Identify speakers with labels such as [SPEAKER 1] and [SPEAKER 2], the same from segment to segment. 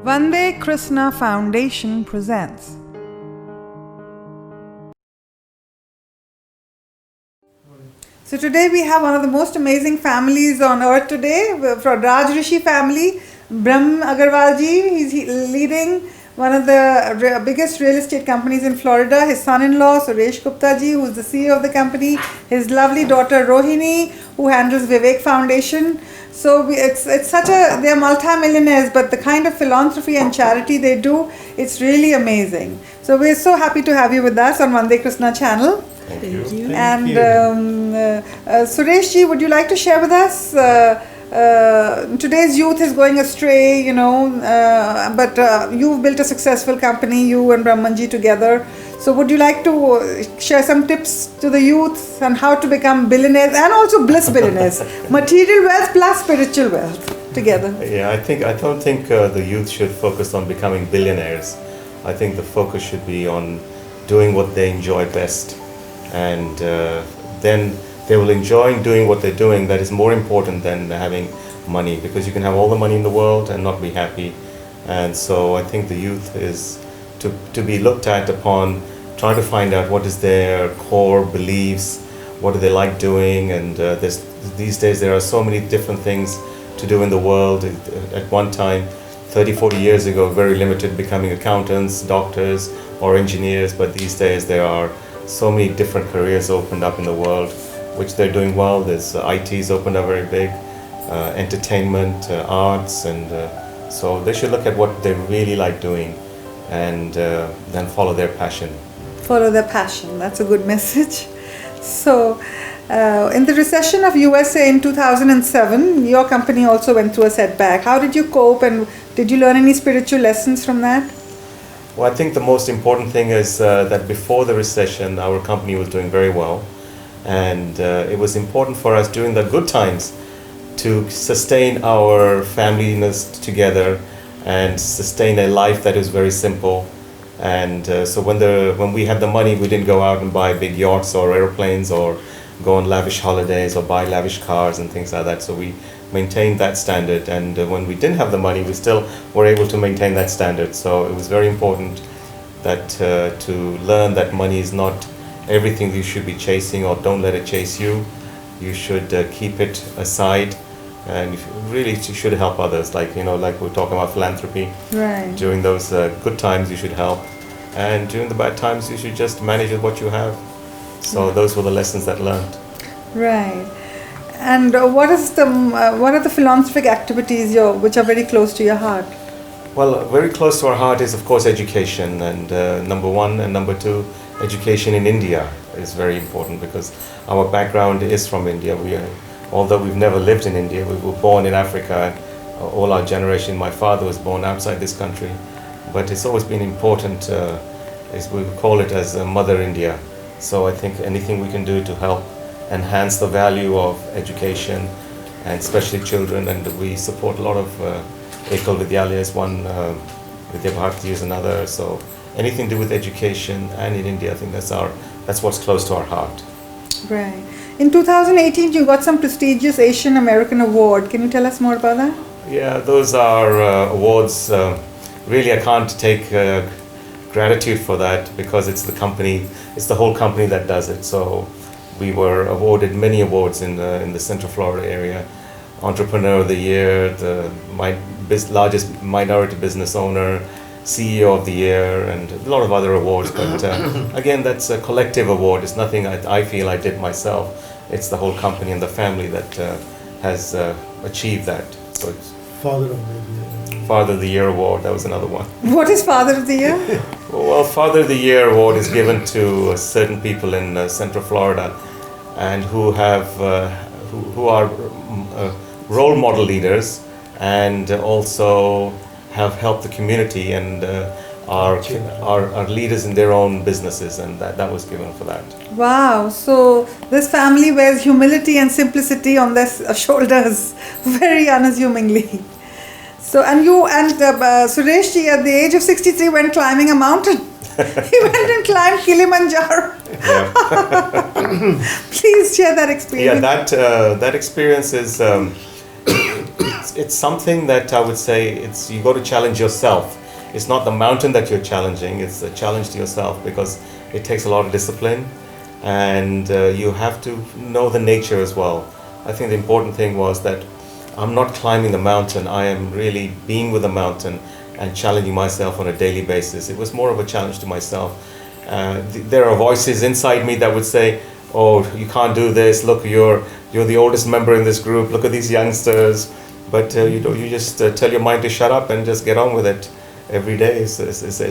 [SPEAKER 1] Vande Krishna Foundation presents. So today we have one of the most amazing families on earth today, from Raj Rishi family, Brahm Agarwal ji. He's leading one of the biggest real estate companies in Florida. His son-in-law Suresh Gupta ji, who's the CEO of the company. His lovely daughter Rohini, who handles Vivek Foundation. So it's such a, they're multi-millionaires, but the kind of philanthropy and charity they do, it's really amazing. So we're so happy to have you with us on Vande Krishna channel.
[SPEAKER 2] Thank you.
[SPEAKER 1] And Suresh ji, would you like to share with us? Today's youth is going astray, but you've built a successful company, you and Brahmanji together. So would you like to share some tips to the youth on how to become billionaires and also bliss billionaires? Material wealth plus spiritual wealth together.
[SPEAKER 2] Yeah, I don't think the youth should focus on becoming billionaires. I think the focus should be on doing what they enjoy best. And then they will enjoy doing what they're doing. That is more important than having money, because you can have all the money in the world and not be happy. And so I think the youth is to be looked at upon, trying to find out what is their core beliefs, what do they like doing. And these days there are so many different things to do in the world. At one time, 30, 40 years ago, very limited, becoming accountants, doctors or engineers, but these days there are so many different careers opened up in the world, which they're doing well. There's IT's opened up very big, entertainment, arts, and so they should look at what they really like doing and then follow their passion.
[SPEAKER 1] Follow their passion, that's a good message. So in the recession of USA in 2007, your company also went through a setback. How did you cope, and did you learn any spiritual lessons from that?
[SPEAKER 2] Well, I think the most important thing is that before the recession, our company was doing very well. And it was important for us during the good times to sustain our familyness together and sustain a life that is very simple. And so when we had the money, we didn't go out and buy big yachts or airplanes or go on lavish holidays or buy lavish cars and things like that. So we maintained that standard, and when we didn't have the money, we still were able to maintain that standard. So it was very important that to learn that money is not everything you should be chasing, or don't let it chase you. You should keep it aside, and you should help others. Like we're talking about philanthropy.
[SPEAKER 1] Right.
[SPEAKER 2] During those good times, you should help, and during the bad times, you should just manage with what you have. So those were the lessons that learned.
[SPEAKER 1] Right. And what are the philanthropic activities which are very close to your heart?
[SPEAKER 2] Well, very close to our heart is, of course, education, and number one, and number two, education in India is very important, because our background is from India. Although we've never lived in India, we were born in Africa. All our generation, my father was born outside this country, but it's always been important. We call it as Mother India. So I think anything we can do to help enhance the value of education, and especially children, and we support a lot of Ekal Vidyalaya is one, Vidya Bharati is another. So anything to do with education, and in India, I think that's what's close to our heart.
[SPEAKER 1] Right. In 2018, you got some prestigious Asian American Award. Can you tell us more about that?
[SPEAKER 2] Yeah, those are awards. Really, I can't take gratitude for that, because it's the whole company that does it. So we were awarded many awards in the Central Florida area. Entrepreneur of the Year, the largest minority business owner, CEO of the Year, and a lot of other awards. But again, that's a collective award. It's nothing I feel I did myself. It's the whole company and the family that has achieved that. So it's Father of the Year award, that was another one.
[SPEAKER 1] What is Father of the Year?
[SPEAKER 2] Well, Father of the Year award is given to certain people in Central Florida, and who are role model leaders, and also have helped the community, and are leaders in their own businesses, and that was given for that.
[SPEAKER 1] Wow, so this family wears humility and simplicity on their shoulders very unassumingly. So, and Suresh ji, at the age of 63, went climbing a mountain. He went and climbed Kilimanjaro. Yeah. Please share that experience.
[SPEAKER 2] Yeah, that experience is it's something that I would say it's you got to challenge yourself. It's not the mountain that you're challenging; it's a challenge to yourself because it takes a lot of discipline, and you have to know the nature as well. I think the important thing was that I'm not climbing the mountain. I am really being with the mountain and challenging myself on a daily basis. It was more of a challenge to myself. There are voices inside me that would say, "Oh, you can't do this. Look, you're the oldest member in this group. Look at these youngsters." But you just tell your mind to shut up and just get on with it. Every day is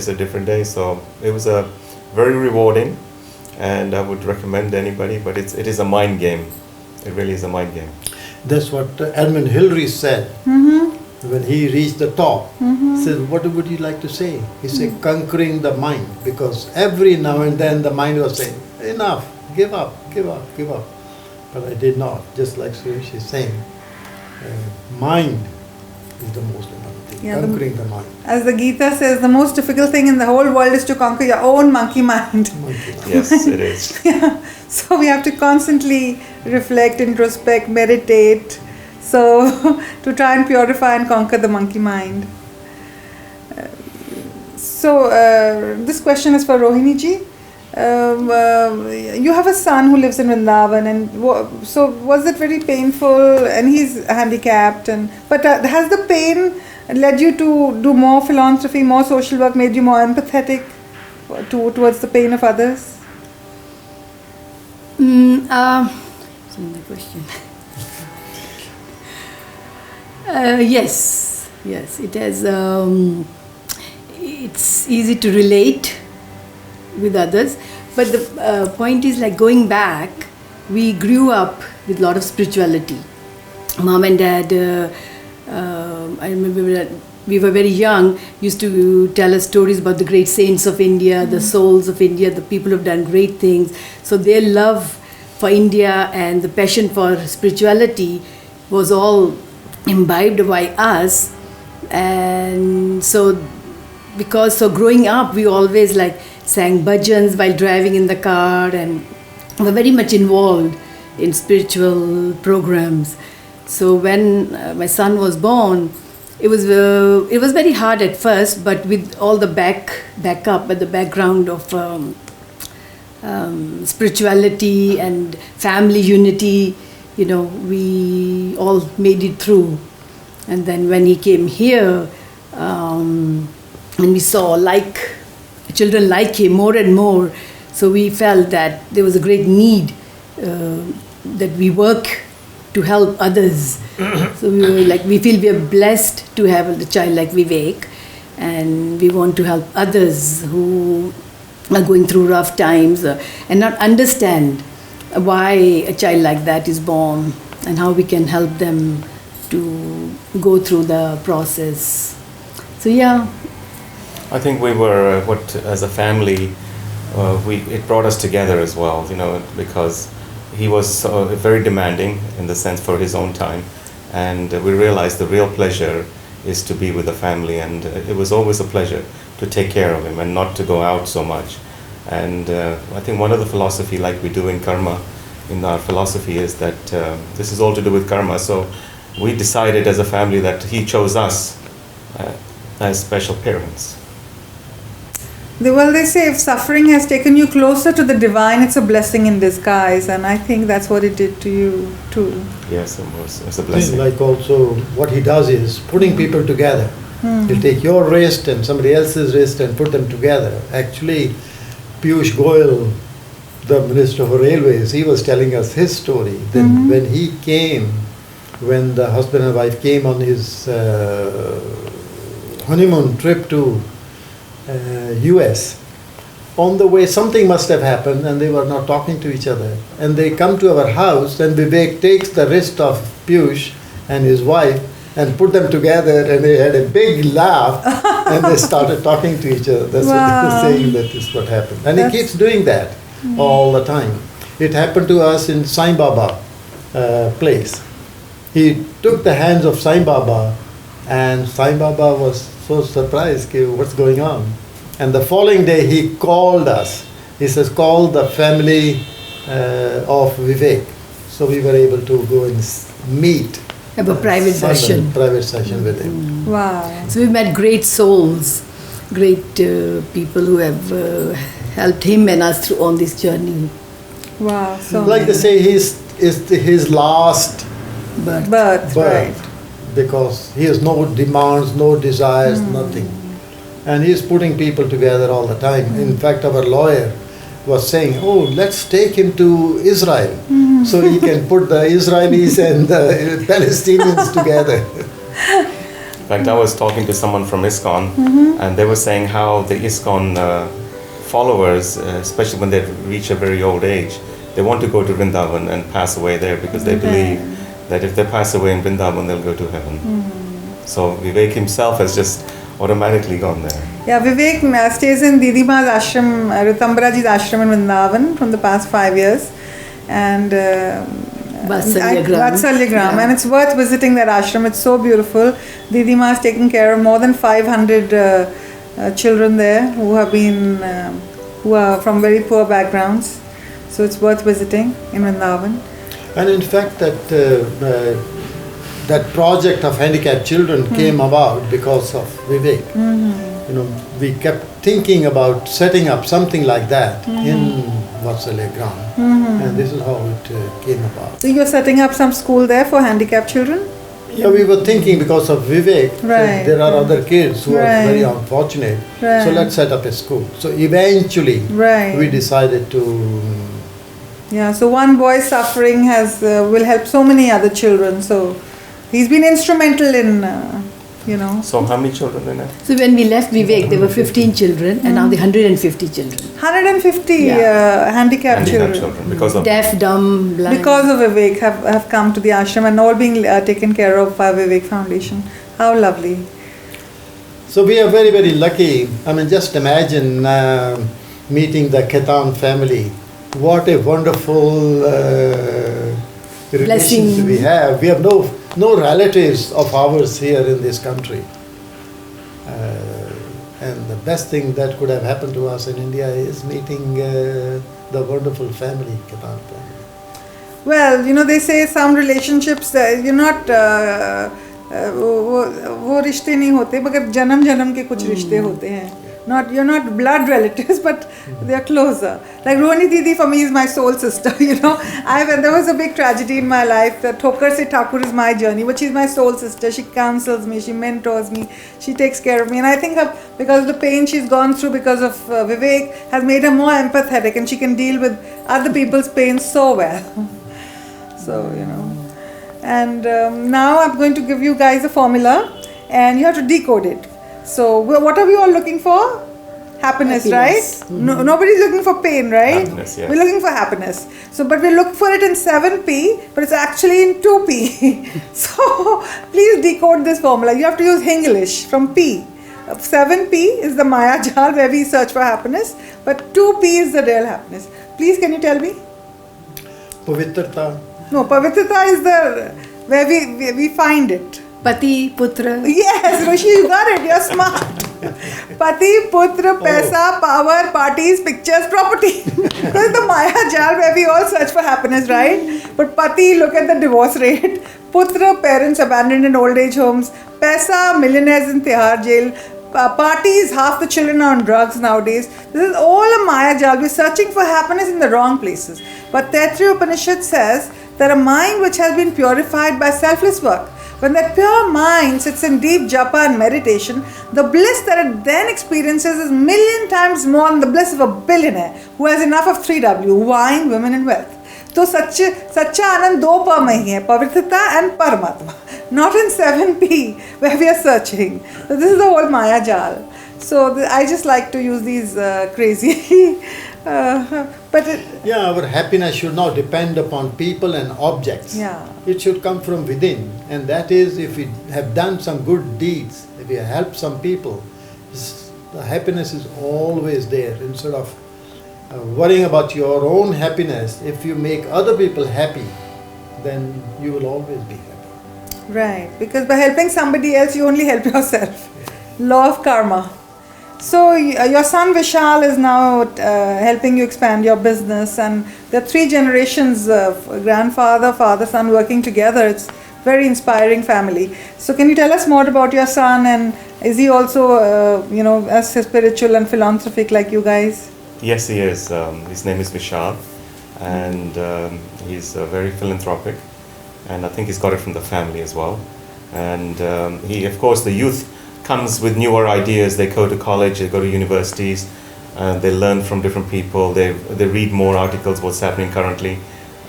[SPEAKER 2] a different day. So it was a very rewarding, and I would recommend anybody. But it is a mind game. It really is a mind game.
[SPEAKER 3] That's what Edmund Hillary said when he reached the top. He said, "What would you like to say?" He said, "Conquering the mind," because every now and then the mind was saying, "Enough, give up, give up, give up." But I did not, just like Suresh is saying. Mind is the most important thing,
[SPEAKER 1] Yeah,
[SPEAKER 3] conquering the mind.
[SPEAKER 1] As the Gita says, the most difficult thing in the whole world is to conquer your own monkey mind.
[SPEAKER 3] Monkey mind.
[SPEAKER 2] Yes, it is.
[SPEAKER 1] Yeah. So we have to constantly reflect, introspect, meditate. So to try and purify and conquer the monkey mind. This question is for Rohini ji. You have a son who lives in Vrindavan, and so was it very painful? And he's handicapped, but has the pain led you to do more philanthropy, more social work, made you more empathetic towards the pain of others?
[SPEAKER 4] That's another question. Yes, it has. It's easy to relate with others, but the point is, like, going back, we grew up with a lot of spirituality. Mom and dad, I remember that we were very young, used to tell us stories about the great saints of India, the souls of India, the people who have done great things. So their love for India and the passion for spirituality was all imbibed by us. And so growing up, we always sang bhajans while driving in the car, and were very much involved in spiritual programs. So when my son was born, it was very hard at first, but with all the backup and the background of spirituality and family unity, we all made it through. And then when he came here, and we saw children like him more and more, so we felt that there was a great need that we work to help others. So we feel we are blessed to have a child like Vivek, and we want to help others who are going through rough times and not understand why a child like that is born and how we can help them to go through the process. So yeah.
[SPEAKER 2] I think we were as a family, it brought us together as well, because he was very demanding in the sense for his own time, and we realized the real pleasure is to be with the family, and it was always a pleasure to take care of him and not to go out so much. And I think one of the philosophy, like we do in karma, in our philosophy, is that this is all to do with karma. So we decided as a family that he chose us as special parents.
[SPEAKER 1] Well, they say if suffering has taken you closer to the divine, it's a blessing in disguise, and I think that's what it did to you too.
[SPEAKER 2] Yes, it was a blessing.
[SPEAKER 3] Like also what he does is putting people together. He'll take your wrist and somebody else's wrist and put them together. Actually, Piyush Goyal, the Minister for Railways, he was telling us his story. Then when he came, when the husband and wife came on his honeymoon trip to US, on the way something must have happened and they were not talking to each other. And they come to our house and Vivek takes the wrist of Piyush and his wife and put them together, and they had a big laugh and they started talking to each other. That's what they were saying, that is what happened. And he keeps doing that all the time. It happened to us in Sai Baba place. He took the hands of Sai Baba, and Sai Baba was so surprised, what's going on? And the following day he called us. He says, call the family of Vivek. So we were able to go and meet
[SPEAKER 4] Have a private session.
[SPEAKER 3] Private session with him.
[SPEAKER 1] Wow.
[SPEAKER 4] So we met great souls, great people who have helped him and us through on this journey.
[SPEAKER 1] Wow. So
[SPEAKER 3] Like they say, his last
[SPEAKER 4] But
[SPEAKER 1] birth, right.
[SPEAKER 3] because he has no demands, no desires, nothing. And he's putting people together all the time. In fact, our lawyer was saying, oh, let's take him to Israel so he can put the Israelis and the Palestinians together.
[SPEAKER 2] In fact, I was talking to someone from ISKCON, and they were saying how the ISKCON followers, especially when they reach a very old age, they want to go to Vrindavan and pass away there because they believe that if they pass away in Vrindavan, they'll go to heaven. So Vivek himself has just automatically gone there.
[SPEAKER 1] Yeah, Vivek stays in Didima's ashram, Ritambaraji's ashram in Vrindavan from the past 5 years. And Vatsalyagram. And it's worth visiting that ashram. It's so beautiful. Didima has taken care of more than 500 children there who have been, who are from very poor backgrounds. So it's worth visiting in Vrindavan.
[SPEAKER 3] And in fact, that project of handicapped children came about because of Vivek. You know, we kept thinking about setting up something like that in Vatsalyagram. And this is how it came about.
[SPEAKER 1] So you're setting up some school there for handicapped children?
[SPEAKER 3] Yeah, we were thinking because of Vivek, that
[SPEAKER 1] Right.
[SPEAKER 3] there are other kids who are very
[SPEAKER 1] Right.
[SPEAKER 3] unfortunate. So
[SPEAKER 1] Right.
[SPEAKER 3] let's set up a school. So eventually,
[SPEAKER 1] Right.
[SPEAKER 3] we decided to.
[SPEAKER 1] Yeah, so one boy's suffering will help so many other children. So he's been instrumental in,
[SPEAKER 2] So how many children in it?
[SPEAKER 4] So when we left Vivek, there were 15 children, and now there are 150 children.
[SPEAKER 1] 150 handicapped
[SPEAKER 2] Handicapped
[SPEAKER 1] children.
[SPEAKER 2] children because of
[SPEAKER 4] Deaf, dumb, blind.
[SPEAKER 1] Because of Vivek have come to the ashram and all being taken care of by Vivek Foundation. How lovely.
[SPEAKER 3] So we are very, very lucky. I mean, just imagine meeting the Ketan family. What a wonderful relations
[SPEAKER 4] Blessing.
[SPEAKER 3] we have. We have no relatives of ours here in this country. And the best thing that could have happened to us in India is meeting the wonderful family, Ketan family.
[SPEAKER 1] Well, they say some relationships, you're not, वो रिश्ते नहीं होते मगर जन्म जन्म के कुछ रिश्ते होते हैं. You're not blood relatives, but they're closer. Like Rohini Didi for me is my soul sister. There was a big tragedy in my life. Thokar Se Thakur is my journey, but she's my soul sister. She counsels me, she mentors me, she takes care of me. And I think because of the pain she's gone through because of Vivek has made her more empathetic, and she can deal with other people's pain so well. So, And now I'm going to give you guys a formula, and you have to decode it. So, what are we all looking for? Happiness. Right? No, nobody's looking for pain, right?
[SPEAKER 2] Happiness, yes.
[SPEAKER 1] We're looking for happiness. So, but we look for it in 7p, but it's actually in 2p. So, please decode this formula. You have to use Hinglish from p. 7p is the Maya Jal where we search for happiness, but 2p is the real happiness. Please, can you tell me?
[SPEAKER 3] Pavitrata.
[SPEAKER 1] No, Pavitrata is where we find it.
[SPEAKER 4] Pati, Putra.
[SPEAKER 1] Yes, Rishi, you got it. You're smart. Pati, Putra, Paisa, power, parties, pictures, property. This is the Maya Jal where we all search for happiness, right? But Pati, look at the divorce rate. Putra, parents abandoned in old age homes. Paisa, millionaires in Tihar jail. Parties, half the children are on drugs nowadays. This is all a Maya Jal. We're searching for happiness in the wrong places. But Taittiriya Upanishad says that a mind which has been purified by selfless work, when that pure mind sits in deep japa and meditation, the bliss that it then experiences is 1,000,000 times more than the bliss of a billionaire who has enough of 3W, wine, women and wealth. So सच्चा आनंद 2 में ही है, पवित्रता and Paramatma, not in 7p where we are searching. So this is the whole Maya Jal. So I just like to use these crazy,
[SPEAKER 3] Our happiness should not depend upon people and objects.
[SPEAKER 1] Yeah.
[SPEAKER 3] It should come from within, and that is if we have done some good deeds, if we help some people, the happiness is always there. Instead of worrying about your own happiness, if you make other people happy, then you will always be happy.
[SPEAKER 1] Right, because by helping somebody else, you only help yourself. Law of karma. So your son Vishal is now helping you expand your business, and there are 3 generations of grandfather, father, son working together. It's very inspiring family. So can you tell us more about your son, and is he also, as spiritual and philanthropic like you guys?
[SPEAKER 2] Yes, he is. His name is Vishal, and he's very philanthropic, and I think he's got it from the family as well. And he, of course, the youth comes with newer ideas. They go to college, they go to universities, they learn from different people. They read more articles, what's happening currently,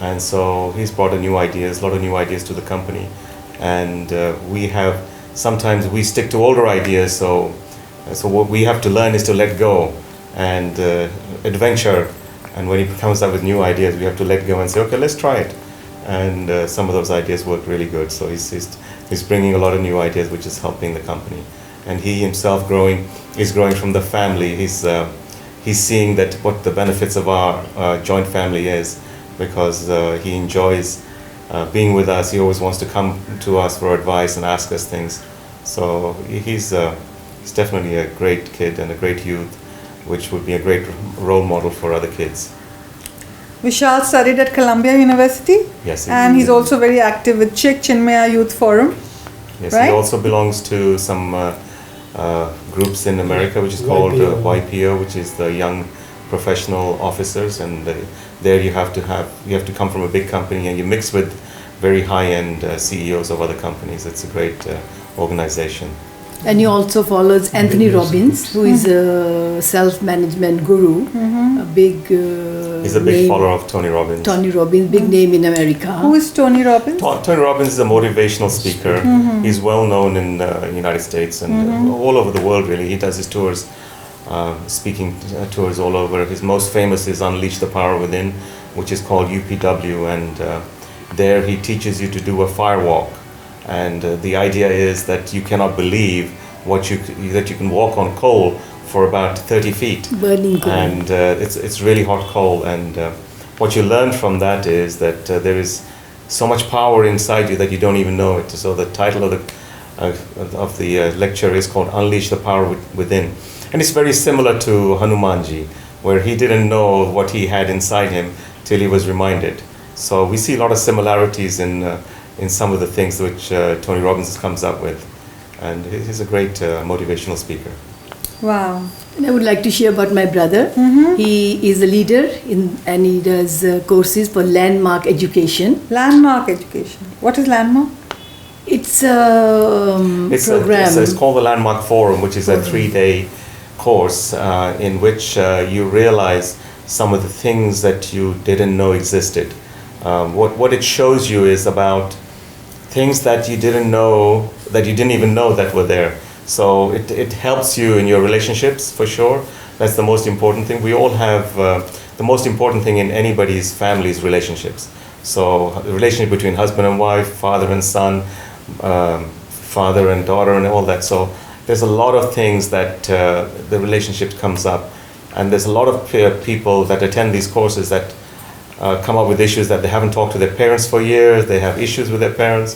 [SPEAKER 2] and so he's brought a lot of new ideas to the company. And sometimes we stick to older ideas. So what we have to learn is to let go and adventure. And when he comes up with new ideas, we have to let go and say, okay, let's try it. And some of those ideas work really good. So he's bringing a lot of new ideas, which is helping the company. And he himself is growing from the family. He's seeing that what the benefits of our joint family is, because he enjoys being with us. He always wants to come to us for advice and ask us things. So he's definitely a great kid and a great youth, which would be a great role model for other kids.
[SPEAKER 1] Vishal studied at Columbia University.
[SPEAKER 2] Yes,
[SPEAKER 1] and he's also very active with Chinmaya Youth Forum.
[SPEAKER 2] Yes,
[SPEAKER 1] right?
[SPEAKER 2] He also belongs to some groups in America, which is called YPO, which is the Young Professional Officers, and there you have to come from a big company, and you mix with very high-end CEOs of other companies. It's a great organization.
[SPEAKER 4] And he also follows Anthony Robbins, who is a self-management guru, a big
[SPEAKER 2] He's a big follower of Tony Robbins.
[SPEAKER 4] Tony Robbins, big name in America.
[SPEAKER 1] Who is Tony Robbins?
[SPEAKER 2] Tony Robbins is a motivational speaker. He's well known in the United States and all over the world, really. He does his tours, speaking tours all over. His most famous is Unleash the Power Within, which is called UPW, and there he teaches you to do a fire walk. And the idea is that you cannot believe that you can walk on coal for about 30 feet.
[SPEAKER 4] Burning coal.
[SPEAKER 2] And it's really hot coal. And what you learn from that is that there is so much power inside you that you don't even know it. So the title of the lecture is called Unleash the Power Within. And it's very similar to Hanumanji, where he didn't know what he had inside him till he was reminded. So we see a lot of similarities in some of the things which Tony Robbins comes up with. And he's a great motivational speaker.
[SPEAKER 1] Wow.
[SPEAKER 4] And I would like to share about my brother. He is a leader and he does courses for Landmark Education.
[SPEAKER 1] Landmark Education. What is Landmark?
[SPEAKER 4] It's a program.
[SPEAKER 2] It's called the Landmark Forum, which is a 3-day course in which you realize some of the things that you didn't know existed. What it shows you is about things that you didn't know, that you didn't even know that were there. So it helps you in your relationships, for sure. That's the most important thing. We all have the most important thing in anybody's family is relationships. So the relationship between husband and wife, father and son, father and daughter, and all that. So there's a lot of things that the relationship comes up, and there's a lot of people that attend these courses that come up with issues that they haven't talked to their parents for years. They have issues with their parents,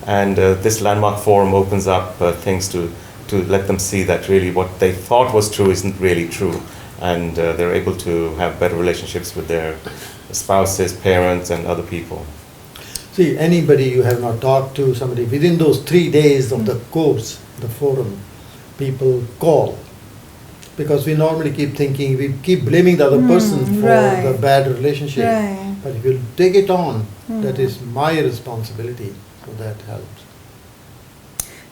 [SPEAKER 2] and this Landmark Forum opens up things to let them see that really what they thought was true isn't really true, and they're able to have better relationships with their spouses, parents, and other people.
[SPEAKER 3] See, anybody you have not talked to, somebody within those 3 days of the course, the forum, people call. Because we normally keep thinking, we keep blaming the other person for the bad relationship.
[SPEAKER 1] Right.
[SPEAKER 3] But if you take it on, that is my responsibility, so that helps.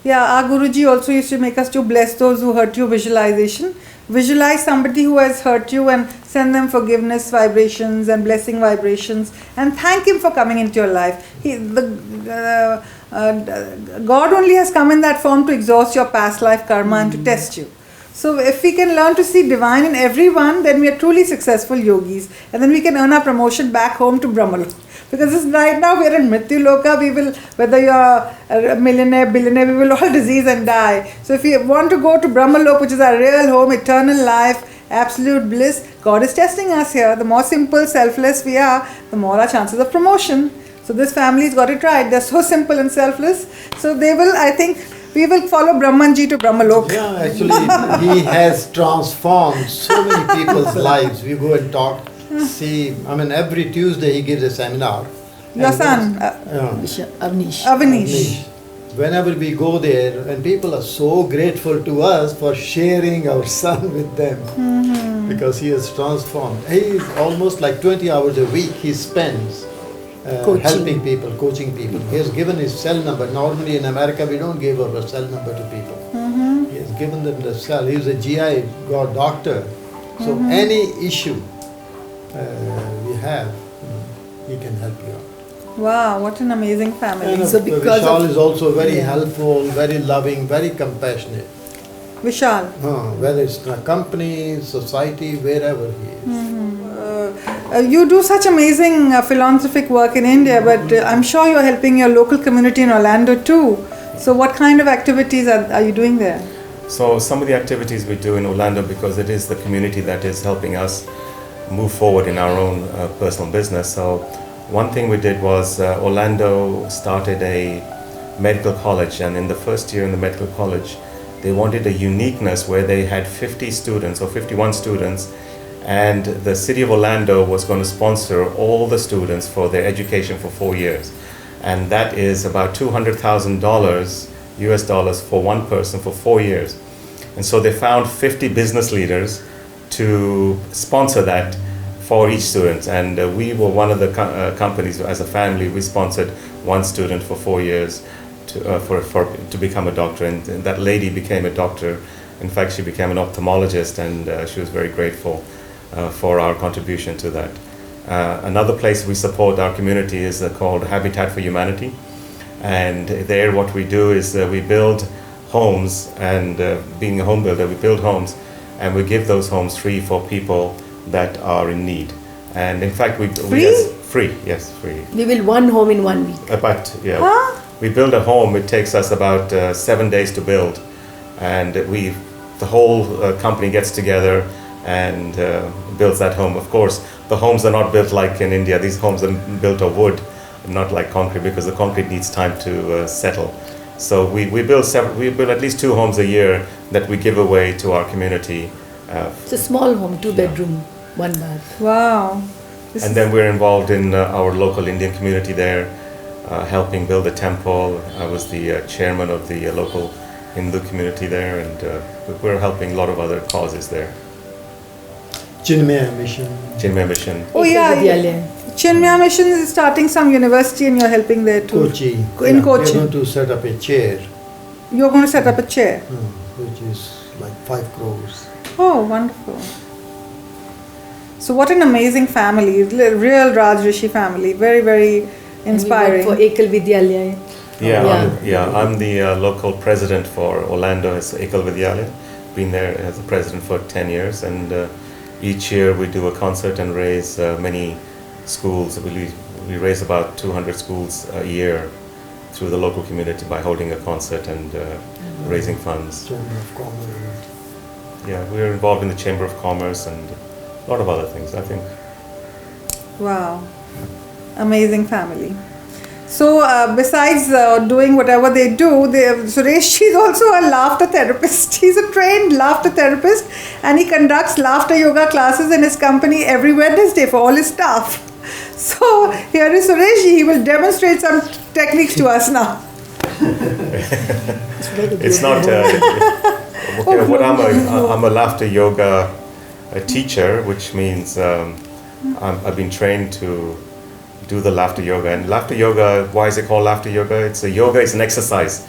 [SPEAKER 1] Yeah, our Guruji also used to make us to bless those who hurt you, visualization. Visualize somebody who has hurt you and send them forgiveness vibrations and blessing vibrations and thank him for coming into your life. God only has come in that form to exhaust your past life karma and to test you. So if we can learn to see divine in everyone, then we are truly successful yogis. And then we can earn our promotion back home to Brahmaloka. Because right now we are in Mrityu Loka, we will, whether you are a millionaire, billionaire, we will all disease and die. So if we want to go to Brahmaloka, which is our real home, eternal life, absolute bliss, God is testing us here. The more simple, selfless we are, the more our chances of promotion. So this family's got it right. They're so simple and selfless. So they will, I think, we will follow Brahmanji to Brahmaloka.
[SPEAKER 3] Yeah, actually, he has transformed so many people's lives. We go and talk, see, every Tuesday he gives a seminar
[SPEAKER 1] Your
[SPEAKER 3] And
[SPEAKER 1] son,
[SPEAKER 3] Yeah.
[SPEAKER 1] Avnish.
[SPEAKER 3] Whenever we go there, and people are so grateful to us for sharing our son with them because he has transformed. He is almost like 20 hours a week he spends
[SPEAKER 4] Coaching.
[SPEAKER 3] helping people, coaching people. He has given his cell number. Normally in America, we don't give our cell number to people. He has given them the cell. He is a GI doctor. So any issue we have, he can help you out.
[SPEAKER 1] Wow, what an amazing family.
[SPEAKER 3] And
[SPEAKER 4] So because
[SPEAKER 3] Vishal
[SPEAKER 4] of-
[SPEAKER 3] is also very
[SPEAKER 4] Yeah.
[SPEAKER 3] helpful, very loving, very compassionate.
[SPEAKER 1] Vishal.
[SPEAKER 3] Whether it's a company, society, wherever he is.
[SPEAKER 1] You do such amazing philanthropic work in India, but I'm sure you're helping your local community in Orlando too. So, what kind of activities are you doing there?
[SPEAKER 2] So some of the activities we do in Orlando, because it is the community that is helping us move forward in our own personal business. So one thing we did was Orlando started a medical college, and in the first year in the medical college, they wanted a uniqueness where they had 50 students or 51 students, and the city of Orlando was going to sponsor all the students for their education for 4 years. And that is about $200,000 US dollars for one person for 4 years. And so they found 50 business leaders to sponsor that for each student. And we were one of the companies, as a family, we sponsored one student for 4 years to become a doctor. And that lady became a doctor. In fact, she became an ophthalmologist, and she was very grateful for our contribution to that. Another place we support our community is called Habitat for Humanity. And there what we do is we build homes, and being a home builder, we build homes and we give those homes free for people that are in need. And in fact, free, yes, free.
[SPEAKER 4] We build one home in 1 week.
[SPEAKER 2] But yeah, we build a home. It takes us about 7 days to build, and the whole company gets together and builds that home. Of course, the homes are not built like in India. These homes are built of wood, not like concrete, because the concrete needs time to settle. So we build at least 2 homes a year that we give away to our community.
[SPEAKER 4] It's a small home, 2 bedroom, 1 bath.
[SPEAKER 1] Wow.
[SPEAKER 2] And then we're involved in our local Indian community there, helping build a temple. I was the chairman of the local Hindu community there, and we're helping a lot of other causes there.
[SPEAKER 3] Chinmaya Mission.
[SPEAKER 2] Chinmaya Mission.
[SPEAKER 1] Oh yeah,
[SPEAKER 4] Vidyalaya.
[SPEAKER 1] Chinmaya Mission is starting some university and you're helping there too.
[SPEAKER 3] Kochi.
[SPEAKER 1] In
[SPEAKER 3] We're
[SPEAKER 1] Kochi.
[SPEAKER 3] going to set up a chair,
[SPEAKER 1] You're going to set up a chair.
[SPEAKER 3] which is like 5 crores.
[SPEAKER 1] Oh, wonderful. So what an amazing family, real Raj Rishi family, very, very inspiring.
[SPEAKER 4] And we work for Ekal Vidyalaya.
[SPEAKER 2] I'm the local president for Orlando as Ekal Vidyalaya. Been there as a president for 10 years, and each year we do a concert and raise many schools. We raise about 200 schools a year through the local community by holding a concert and raising funds.
[SPEAKER 3] Chamber of Commerce.
[SPEAKER 2] Yeah, we're involved in the Chamber of Commerce and a lot of other things, I think.
[SPEAKER 1] Wow, amazing family. So besides doing whatever they do, Suresh is also a laughter therapist. He's a trained laughter therapist, and he conducts laughter yoga classes in his company every Wednesday for all his staff. So here is Suresh. He will demonstrate some techniques to us now.
[SPEAKER 2] It's not. I'm a laughter yoga teacher, which means I've been trained to do the laughter yoga. And laughter yoga, why is it called laughter yoga? Yoga is an exercise,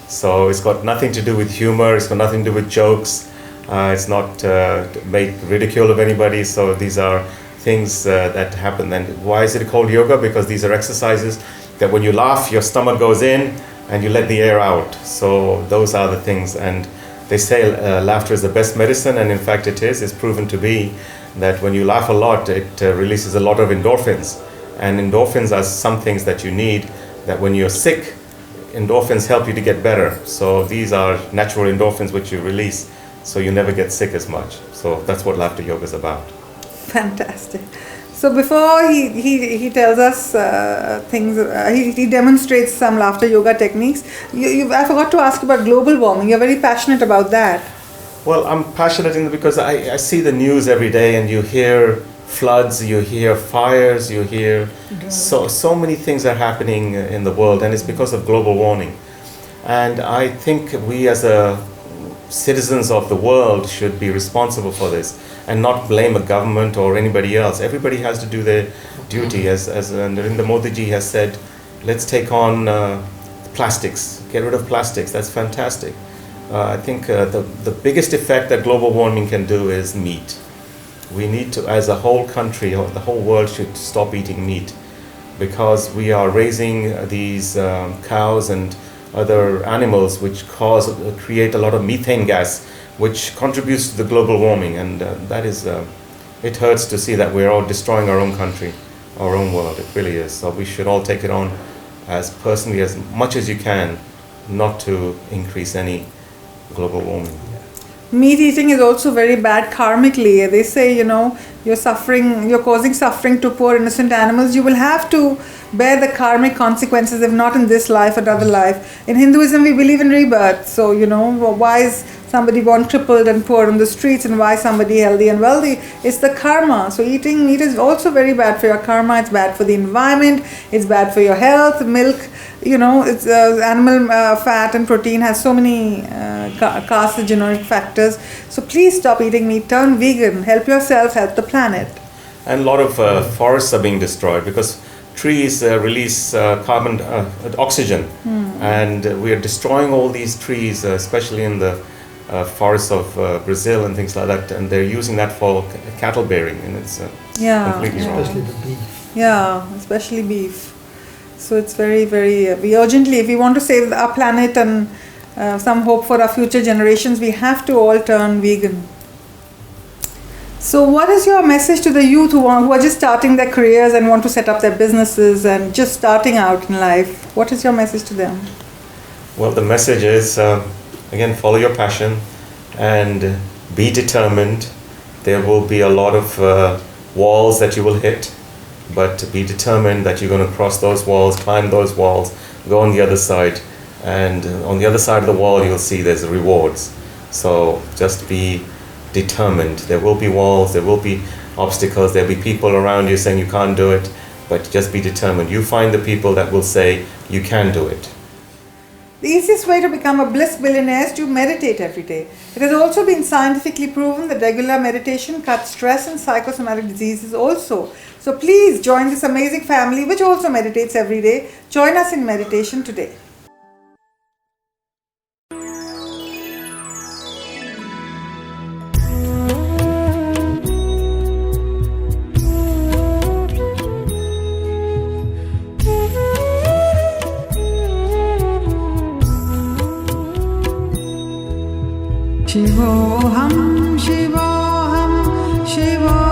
[SPEAKER 2] so it's got nothing to do with humor. It's got nothing to do with jokes. It's not to make ridicule of anybody. So these are things that happen. And why is it called yoga? Because these are exercises that when you laugh, your stomach goes in and you let the air out. So those are the things. And they say laughter is the best medicine, and in fact it is. It's proven to be that when you laugh a lot, it releases a lot of endorphins. And endorphins are some things that you need, that when you're sick, endorphins help you to get better. So these are natural endorphins which you release, so you never get sick as much. So that's what laughter yoga is about.
[SPEAKER 1] Fantastic. So before he tells us things, he demonstrates some laughter yoga techniques. I forgot to ask about global warming. You're very passionate about that.
[SPEAKER 2] Well, I'm passionate because I see the news every day, and you hear floods, you hear fires, you hear so many things are happening in the world, and it's because of global warming. And I think we as citizens of the world should be responsible for this and not blame a government or anybody else. Everybody has to do their duty. As Narendra Modi ji has said, let's take on plastics, get rid of plastics. That's fantastic. I think the biggest effect that global warming can do is meat. We need to, as a whole country, or the whole world should stop eating meat, because we are raising these cows and other animals which create a lot of methane gas, which contributes to the global warming, and that is, it hurts to see that we're all destroying our own country, our own world. It really is. So we should all take it on as personally as much as you can, not to increase any global warming.
[SPEAKER 1] Meat eating is also very bad karmically. They say, you're causing suffering to poor innocent animals. You will have to bear the karmic consequences, if not in this life, another life. In Hinduism, we believe in rebirth. So, why is somebody born crippled and poor on the streets, and why somebody healthy and wealthy? It's the karma. So eating meat is also very bad for your karma. It's bad for the environment. It's bad for your health. Milk, it's animal fat and protein has so many carcinogenic factors. So please stop eating meat. Turn vegan. Help yourself. Help the planet.
[SPEAKER 2] And a lot of forests are being destroyed because trees release oxygen, and we are destroying all these trees, especially in the forests of Brazil and things like that, and they're using that for cattle bearing, and it's completely wrong.
[SPEAKER 3] Especially the beef.
[SPEAKER 1] Yeah, especially beef. So it's very, very, we urgently, if we want to save our planet and some hope for our future generations, we have to all turn vegan. So what is your message to the youth who are just starting their careers and want to set up their businesses and just starting out in life? What is your message to them?
[SPEAKER 2] Well, the message is, again, follow your passion and be determined. There will be a lot of walls that you will hit, but be determined that you're going to cross those walls, climb those walls, go on the other side, and on the other side of the wall you'll see there's rewards. So just be determined. There will be walls, there will be obstacles, there'll be people around you saying you can't do it, but just be determined. You find the people that will say you can do it.
[SPEAKER 1] The easiest way to become a bliss billionaire is to meditate every day. It has also been scientifically proven that regular meditation cuts stress and psychosomatic diseases also. So please join this amazing family which also meditates every day. Join us in meditation today. Shivoham, Shivoham, Shivoham.